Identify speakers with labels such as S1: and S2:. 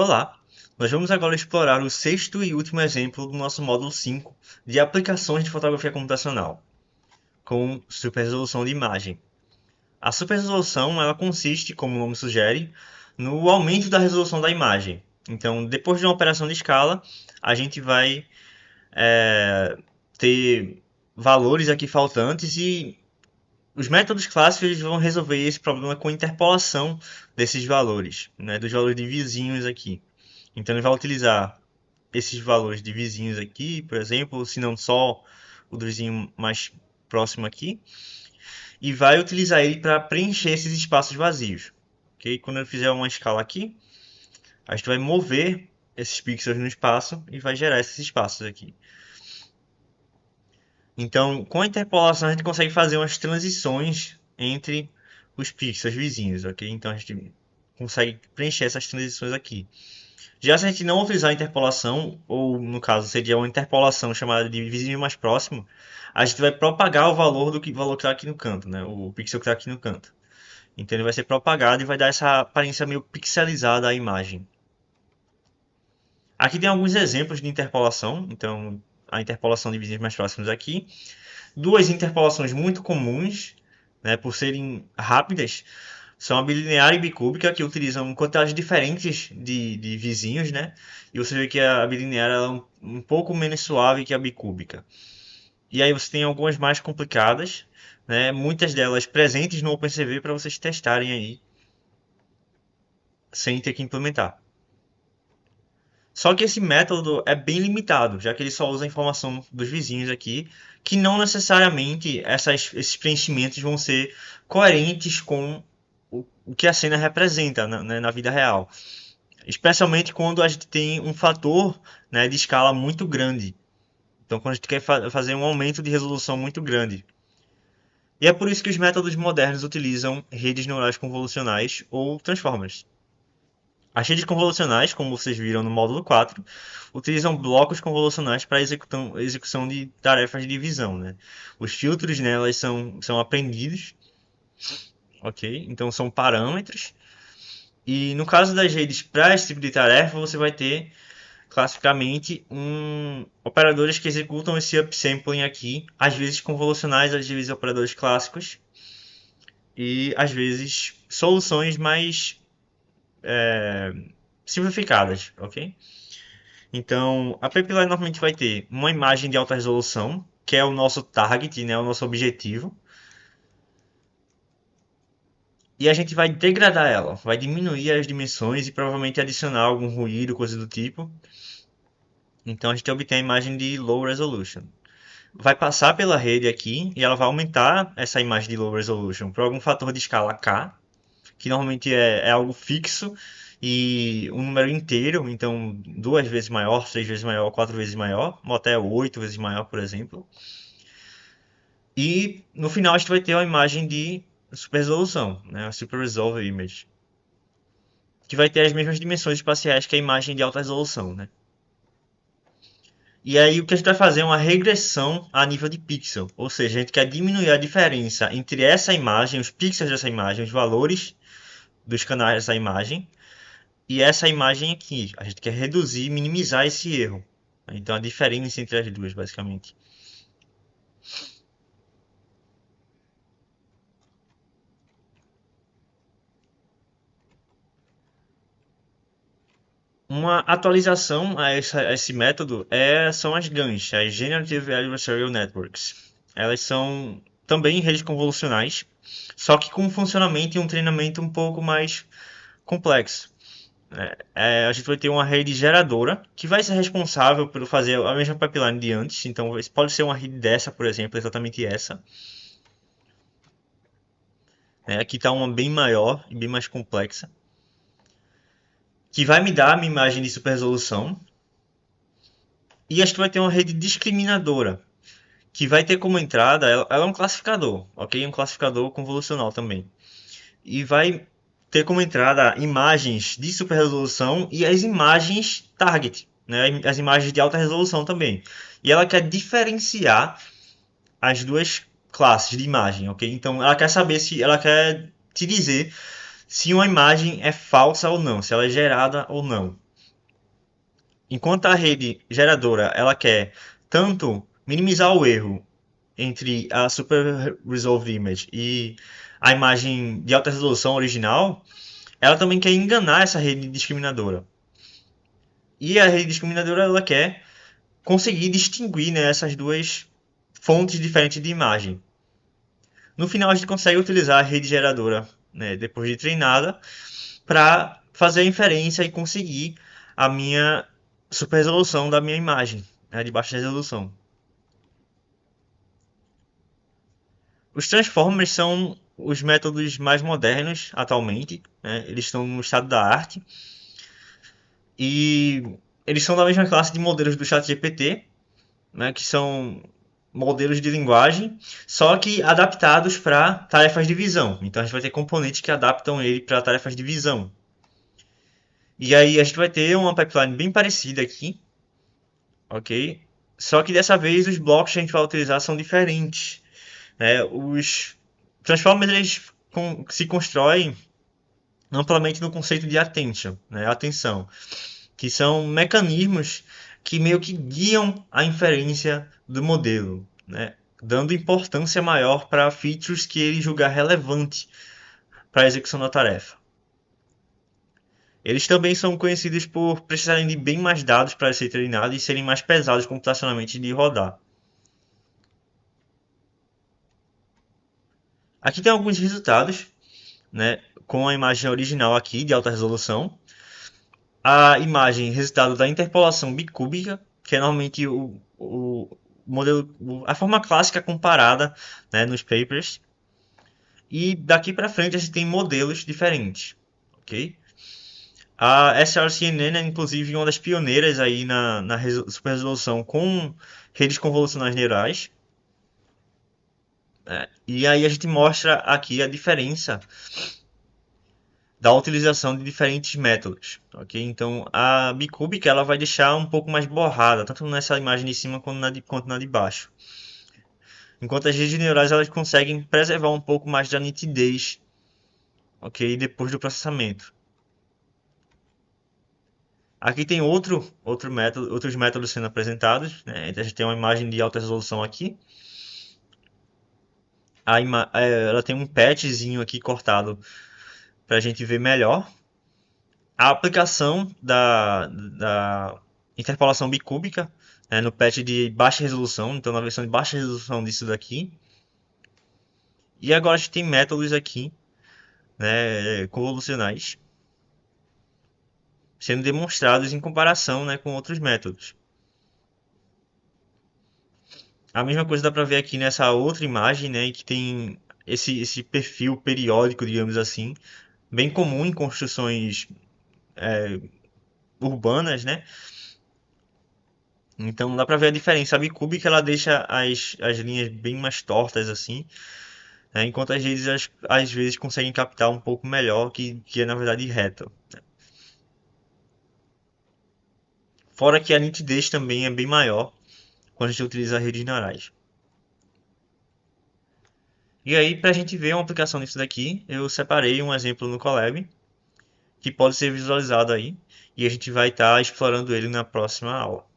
S1: Olá, nós vamos agora explorar o sexto e último exemplo do nosso módulo 5 de aplicações de fotografia computacional, com superresolução de imagem. A superresolução ela consiste, como o nome sugere, no aumento da resolução da imagem. Então, depois de uma operação de escala, a gente vai ter valores aqui faltantes e os métodos clássicos vão resolver esse problema com interpolação desses valores, né, dos valores de vizinhos aqui. Então ele vai utilizar esses valores de vizinhos aqui, por exemplo, se não só o do vizinho mais próximo aqui, e vai utilizar ele para preencher esses espaços vazios. Okay? Quando eu fizer uma escala aqui, a gente vai mover esses pixels no espaço e vai gerar esses espaços aqui. Então, com a interpolação, a gente consegue fazer umas transições entre os pixels vizinhos, ok? Então, a gente consegue preencher essas transições aqui. Já se a gente não utilizar a interpolação, ou no caso seria uma interpolação chamada de vizinho mais próximo, a gente vai propagar o valor do valor que está aqui no canto, né? O pixel que está aqui no canto. Então ele vai ser propagado e vai dar essa aparência meio pixelizada à imagem. Aqui tem alguns exemplos de interpolação. Então a interpolação de vizinhos mais próximos aqui. Duas interpolações muito comuns, né, por serem rápidas, são a bilinear e bicúbica, que utilizam quantidades diferentes de vizinhos, né? E você vê que a bilinear ela é um pouco menos suave que a bicúbica. E aí você tem algumas mais complicadas, né? Muitas delas presentes no OpenCV para vocês testarem aí, sem ter que implementar. Só que esse método é bem limitado, já que ele só usa a informação dos vizinhos aqui, que não necessariamente esses preenchimentos vão ser coerentes com o que a cena representa, né, na vida real. Especialmente quando a gente tem um fator, né, de escala muito grande. Então, quando a gente quer fazer um aumento de resolução muito grande. E é por isso que os métodos modernos utilizam redes neurais convolucionais ou transformers. As redes convolucionais, como vocês viram no módulo 4, utilizam blocos convolucionais para execução de tarefas de visão. Né? Os filtros nelas são aprendidos, ok? Então são parâmetros. E no caso das redes para esse tipo de tarefa, você vai ter classicamente operadores que executam esse upsampling aqui, às vezes convolucionais, às vezes operadores clássicos, e às vezes soluções mais simplificadas, ok? Então, a pipeline normalmente vai ter uma imagem de alta resolução, que é o nosso target, né, o nosso objetivo. E a gente vai degradar ela, vai diminuir as dimensões e provavelmente adicionar algum ruído, coisa do tipo. Então a gente obtém a imagem de low resolution. Vai passar pela rede aqui e ela vai aumentar essa imagem de low resolution por algum fator de escala K, que normalmente é algo fixo e um número inteiro, então 2 vezes maior, 6 vezes maior, 4 vezes maior, ou até 8 vezes maior, por exemplo. E no final a gente vai ter uma imagem de super resolução, né? A Super Resolve Image, que vai ter as mesmas dimensões espaciais que a imagem de alta resolução, né? E aí o que a gente vai fazer é uma regressão a nível de pixel, ou seja, a gente quer diminuir a diferença entre essa imagem, os pixels dessa imagem, os valores dos canais dessa imagem, e essa imagem aqui. A gente quer reduzir, minimizar esse erro. Então a diferença entre as duas, basicamente. Uma atualização a esse método são as GANs, as Generative Adversarial Networks. Elas são também redes convolucionais, só que com um funcionamento e um treinamento um pouco mais complexo. A gente vai ter uma rede geradora que vai ser responsável por fazer a mesma pipeline de antes. Então pode ser uma rede dessa, por exemplo, exatamente essa. Aqui está uma bem maior e bem mais complexa, que vai me dar a minha imagem de super resolução. E a gente vai ter uma rede discriminadora, que vai ter como entrada, ela é um classificador, ok? Um classificador convolucional também. E vai ter como entrada imagens de super resolução e as imagens target, né? As imagens de alta resolução também. E ela quer diferenciar as duas classes de imagem, ok? Então ela quer saber se ela quer te dizer se uma imagem é falsa ou não, se ela é gerada ou não. enquanto a rede geradora ela quer tanto minimizar o erro entre a Super Resolved Image e a imagem de alta resolução original, ela também quer enganar essa rede discriminadora. E a rede discriminadora ela quer conseguir distinguir, né, essas duas fontes diferentes de imagem. No final, a gente consegue utilizar a rede geradora, né, depois de treinada, para fazer a inferência e conseguir a minha super resolução da minha imagem, né, de baixa resolução. Os transformers são os métodos mais modernos atualmente, né? Eles estão no estado da arte e eles são da mesma classe de modelos do ChatGPT, né? Que são modelos de linguagem, só que adaptados para tarefas de visão. Então a gente vai ter componentes que adaptam ele para tarefas de visão. E aí a gente vai ter uma pipeline bem parecida aqui, ok? Só que dessa vez os blocos que a gente vai utilizar são diferentes, né? Os transformers eles se constroem amplamente no conceito de attention, né? Atenção, que são mecanismos que meio que guiam a inferência do modelo, né? Dando importância maior para features que ele julgar relevante para a execução da tarefa. Eles também são conhecidos por precisarem de bem mais dados para ser treinados e serem mais pesados computacionalmente de rodar. Aqui tem alguns resultados, né, com a imagem original aqui de alta resolução, a imagem resultado da interpolação bicúbica, que é normalmente o modelo, a forma clássica comparada, né, nos papers. E daqui para frente a gente tem modelos diferentes, ok? A SRCNN é inclusive uma das pioneiras aí na super resolução com redes convolucionais neurais. Né? E aí a gente mostra aqui a diferença da utilização de diferentes métodos, ok? Então a bicúbica ela vai deixar um pouco mais borrada, tanto nessa imagem de cima quanto na de baixo. Enquanto as redes neurais elas conseguem preservar um pouco mais da nitidez, ok? Depois do processamento. Aqui tem outros métodos sendo apresentados, né? Então, a gente tem uma imagem de alta resolução aqui. Ela tem um patchzinho aqui cortado para a gente ver melhor. A aplicação da interpolação bicúbica, né, no patch de baixa resolução, então na versão de baixa resolução disso daqui. E agora a gente tem métodos aqui, né, convolucionais, sendo demonstrados em comparação, né, com outros métodos. A mesma coisa dá para ver aqui nessa outra imagem, né, que tem esse perfil periódico, digamos assim, bem comum em construções urbanas, né? Então dá pra ver a diferença. A bicúbica ela deixa as linhas bem mais tortas assim, né? Enquanto as redes às vezes conseguem captar um pouco melhor que é na verdade reto. Fora que a nitidez também é bem maior quando a gente utiliza redes neurais. E aí, para a gente ver uma aplicação disso daqui, eu separei um exemplo no Colab que pode ser visualizado aí e a gente vai estar explorando ele na próxima aula.